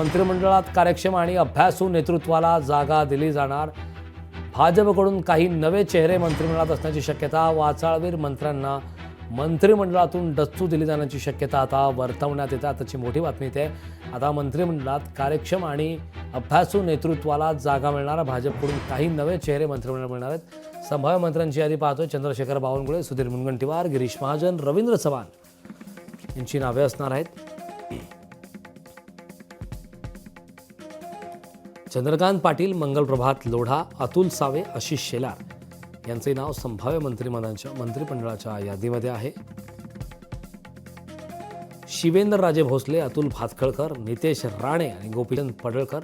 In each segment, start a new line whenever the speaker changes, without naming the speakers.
मंत्रिमंडळात कार्यक्षम आणि अभ्यासू नेतृत्वाला जागा दिली जाणार. भाजपकडून काही नवे चेहरे मंत्रिमंडळात असण्याची शक्यता. वाचाळवीर मंत्र्यांना मंत्रिमंडळातून डच्चू दिली जाण्याची शक्यता आता वर्तवण्यात येते. आताची मोठी बातमी इथे आहे. आता मंत्रिमंडळात कार्यक्षम आणि अभ्यासू नेतृत्वाला जागा मिळणार. भाजपकडून काही नवे चेहरे मंत्रिमंडळात मिळणार आहेत. संभाव्य मंत्र्यांची यादी पाहतोय. चंद्रशेखर बावनकुळे, सुधीर मुनगंटीवार, गिरीश महाजन, रवींद्र चव्हाण यांची नावे असणार आहेत. चंद्रकांत पाटील, मंगलप्रभात लोढा, अतुल सावे, आशिष शेलार यांचे नाव संभाव्य मंत्रिमंडळाच्या यादीमध्ये आहे. शिवेंद्रराजे भोसले, अतुल भातखळकर, नितेश राणे आणि गोपीचंद पडळकर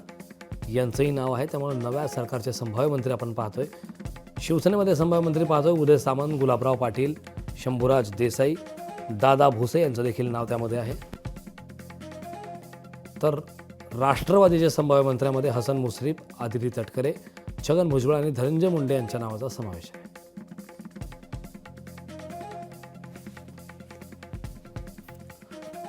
यांचंही नाव आहे. त्यामुळे नव्या सरकारचे संभाव्य मंत्री आपण पाहतोय. शिवसेनेमध्ये संभाव्य मंत्री पाहतोय. उदय सामंत, गुलाबराव पाटील, शंभूराज देसाई, दादा भुसे यांचं देखील नाव त्यामध्ये आहे. तर राष्ट्रवादीच्या संभाव्य मंत्र्यांमध्ये हसन मुश्रीफ, आदिती तटकरे, छगन भुजबळ आणि धनंजय मुंडे यांच्या नावाचा समावेश आहे.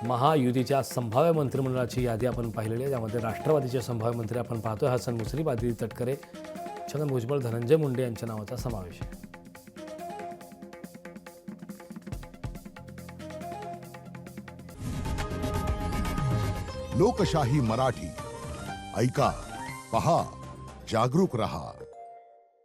महायुतीच्या संभाव्य मंत्रिमंडळाची यादी आपण पाहिलेली आहे. त्यामध्ये राष्ट्रवादीचे संभाव्य मंत्री आपण पाहतोय. हसन मुश्रीफ, आदिती तटकरे, छगन भुजबळ, धनंजय मुंडे यांच्या नावाचा समावेश आहे.
लोकशाही मराठी ऐका, पहा, जागरूक रहा.